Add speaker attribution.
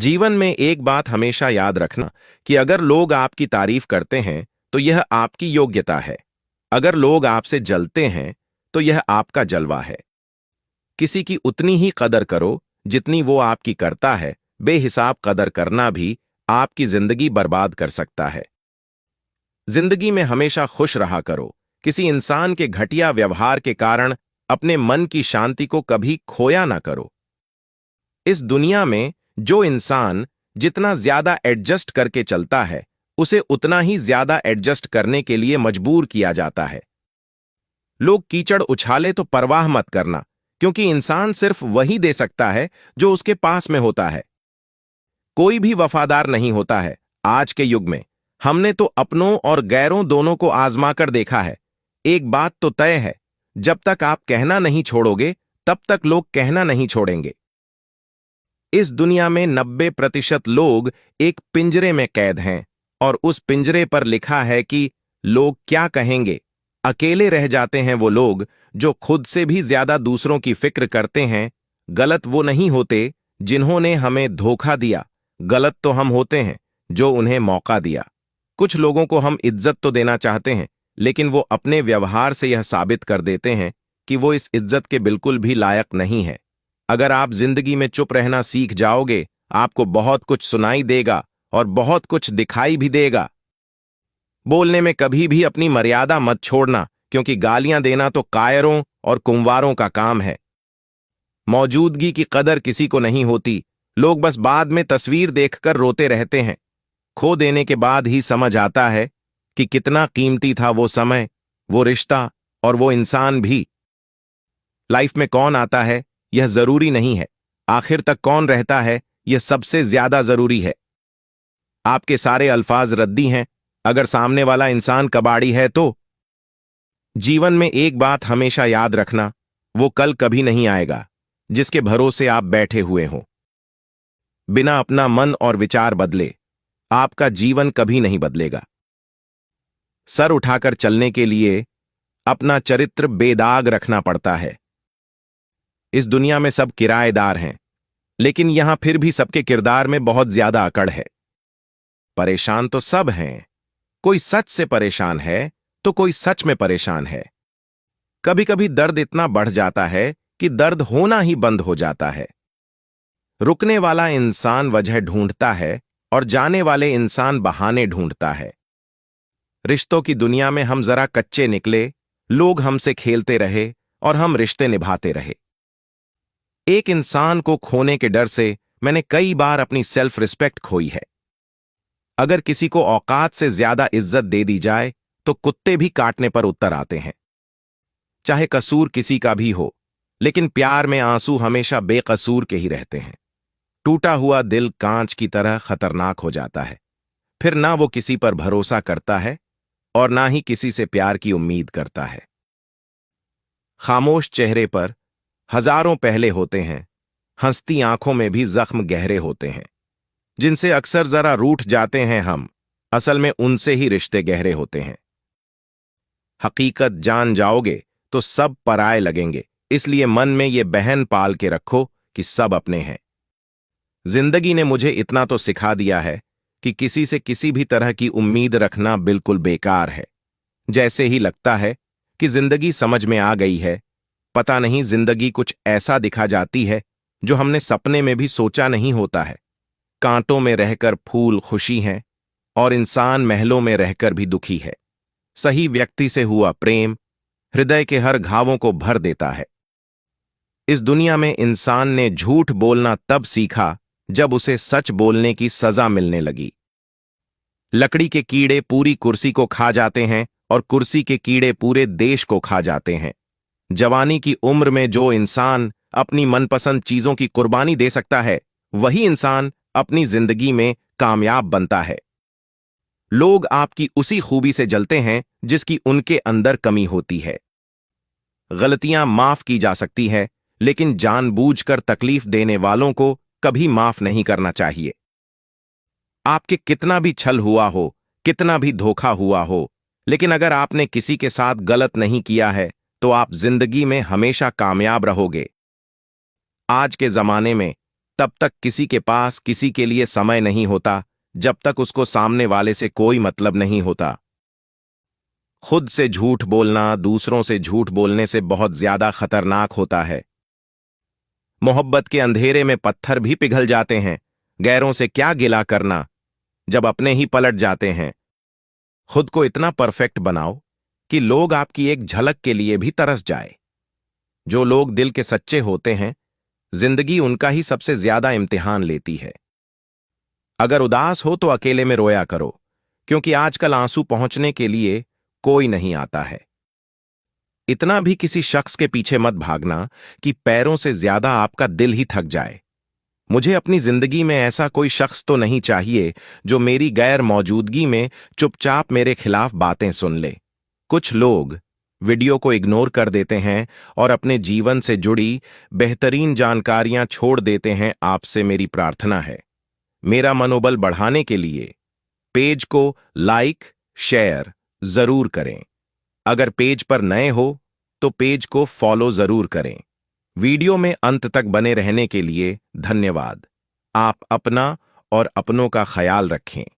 Speaker 1: जीवन में एक बात हमेशा याद रखना कि अगर लोग आपकी तारीफ करते हैं तो यह आपकी योग्यता है। अगर लोग आपसे जलते हैं तो यह आपका जलवा है। किसी की उतनी ही कदर करो जितनी वो आपकी करता है। बेहिसाब कदर करना भी आपकी जिंदगी बर्बाद कर सकता है। जिंदगी में हमेशा खुश रहा करो। किसी इंसान के घटिया व्यवहार के कारण अपने मन की शांति को कभी खोया ना करो। इस दुनिया में जो इंसान जितना ज्यादा एडजस्ट करके चलता है उसे उतना ही ज्यादा एडजस्ट करने के लिए मजबूर किया जाता है। लोग कीचड़ उछाले तो परवाह मत करना, क्योंकि इंसान सिर्फ वही दे सकता है जो उसके पास में होता है। कोई भी वफादार नहीं होता है। आज के युग में हमने तो अपनों और गैरों दोनों को आजमा कर देखा है। एक बात तो तय है, जब तक आप कहना नहीं छोड़ोगे तब तक लोग कहना नहीं छोड़ेंगे। इस दुनिया में 90% लोग एक पिंजरे में कैद हैं और उस पिंजरे पर लिखा है कि लोग क्या कहेंगे। अकेले रह जाते हैं वो लोग जो खुद से भी ज्यादा दूसरों की फिक्र करते हैं। गलत वो नहीं होते जिन्होंने हमें धोखा दिया, गलत तो हम होते हैं जो उन्हें मौका दिया। कुछ लोगों को हम इज्जत तो देना चाहते हैं, लेकिन वो अपने व्यवहार से यह साबित कर देते हैं कि वो इस इज्जत के बिल्कुल भी लायक नहीं है। अगर आप जिंदगी में चुप रहना सीख जाओगे, आपको बहुत कुछ सुनाई देगा और बहुत कुछ दिखाई भी देगा। बोलने में कभी भी अपनी मर्यादा मत छोड़ना, क्योंकि गालियां देना तो कायरों और कुंवारों का काम है। मौजूदगी की कदर किसी को नहीं होती। लोग बस बाद में तस्वीर देखकर रोते रहते हैं। खो देने के बाद ही समझ आता है कि कितना कीमती था वो समय, वो रिश्ता और वो इंसान भी। लाइफ में कौन आता है यह जरूरी नहीं है, आखिर तक कौन रहता है यह सबसे ज्यादा जरूरी है। आपके सारे अल्फाज रद्दी हैं अगर सामने वाला इंसान कबाड़ी है तो। जीवन में एक बात हमेशा याद रखना, वो कल कभी नहीं आएगा जिसके भरोसे आप बैठे हुए हो। बिना अपना मन और विचार बदले आपका जीवन कभी नहीं बदलेगा। सर उठाकर चलने के लिए अपना चरित्र बेदाग रखना पड़ता है। इस दुनिया में सब किराएदार हैं, लेकिन यहां फिर भी सबके किरदार में बहुत ज्यादा अकड़ है। परेशान तो सब हैं, कोई सच से परेशान है तो कोई सच में परेशान है। कभी कभी दर्द इतना बढ़ जाता है कि दर्द होना ही बंद हो जाता है। रुकने वाला इंसान वजह ढूंढता है और जाने वाले इंसान बहाने ढूंढता है। रिश्तों की दुनिया में हम जरा कच्चे निकले, लोग हमसे खेलते रहे और हम रिश्ते निभाते रहे। एक इंसान को खोने के डर से मैंने कई बार अपनी सेल्फ रिस्पेक्ट खोई है। अगर किसी को औकात से ज्यादा इज्जत दे दी जाए तो कुत्ते भी काटने पर उतर आते हैं। चाहे कसूर किसी का भी हो, लेकिन प्यार में आंसू हमेशा बेकसूर के ही रहते हैं। टूटा हुआ दिल कांच की तरह खतरनाक हो जाता है। फिर ना वो किसी पर भरोसा करता है और ना ही किसी से प्यार की उम्मीद करता है। खामोश चेहरे पर हजारों पहले होते हैं, हंसती आंखों में भी जख्म गहरे होते हैं। जिनसे अक्सर जरा रूठ जाते हैं हम, असल में उनसे ही रिश्ते गहरे होते हैं। हकीकत जान जाओगे तो सब पराये लगेंगे, इसलिए मन में ये बहन पाल के रखो कि सब अपने हैं। जिंदगी ने मुझे इतना तो सिखा दिया है कि किसी से किसी भी तरह की उम्मीद रखना बिल्कुल बेकार है। जैसे ही लगता है कि जिंदगी समझ में आ गई है, पता नहीं जिंदगी कुछ ऐसा दिखा जाती है जो हमने सपने में भी सोचा नहीं होता है। कांटों में रहकर फूल खुशी हैं और इंसान महलों में रहकर भी दुखी है। सही व्यक्ति से हुआ प्रेम हृदय के हर घावों को भर देता है। इस दुनिया में इंसान ने झूठ बोलना तब सीखा जब उसे सच बोलने की सजा मिलने लगी। लकड़ी के कीड़े पूरी कुर्सी को खा जाते हैं और कुर्सी के कीड़े पूरे देश को खा जाते हैं। जवानी की उम्र में जो इंसान अपनी मनपसंद चीजों की कुर्बानी दे सकता है, वही इंसान अपनी जिंदगी में कामयाब बनता है। लोग आपकी उसी खूबी से जलते हैं जिसकी उनके अंदर कमी होती है। गलतियां माफ की जा सकती है, लेकिन जानबूझकर तकलीफ देने वालों को कभी माफ नहीं करना चाहिए। आपके कितना भी छल हुआ हो, कितना भी धोखा हुआ हो, लेकिन अगर आपने किसी के साथ गलत नहीं किया है तो आप जिंदगी में हमेशा कामयाब रहोगे। आज के जमाने में तब तक किसी के पास किसी के लिए समय नहीं होता जब तक उसको सामने वाले से कोई मतलब नहीं होता। खुद से झूठ बोलना दूसरों से झूठ बोलने से बहुत ज्यादा खतरनाक होता है। मोहब्बत के अंधेरे में पत्थर भी पिघल जाते हैं। गैरों से क्या गिला करना जब अपने ही पलट जाते हैं। खुद को इतना परफेक्ट बनाओ कि लोग आपकी एक झलक के लिए भी तरस जाए। जो लोग दिल के सच्चे होते हैं, जिंदगी उनका ही सबसे ज्यादा इम्तिहान लेती है। अगर उदास हो तो अकेले में रोया करो, क्योंकि आजकल आंसू पहुंचने के लिए कोई नहीं आता है। इतना भी किसी शख्स के पीछे मत भागना कि पैरों से ज्यादा आपका दिल ही थक जाए। मुझे अपनी जिंदगी में ऐसा कोई शख्स तो नहीं चाहिए जो मेरी गैर मौजूदगी में चुपचाप मेरे खिलाफ बातें सुन ले। कुछ लोग वीडियो को इग्नोर कर देते हैं और अपने जीवन से जुड़ी बेहतरीन जानकारियां छोड़ देते हैं। आपसे मेरी प्रार्थना है, मेरा मनोबल बढ़ाने के लिए पेज को लाइक शेयर जरूर करें। अगर पेज पर नए हो तो पेज को फॉलो जरूर करें। वीडियो में अंत तक बने रहने के लिए धन्यवाद। आप अपना और अपनों का ख्याल रखें।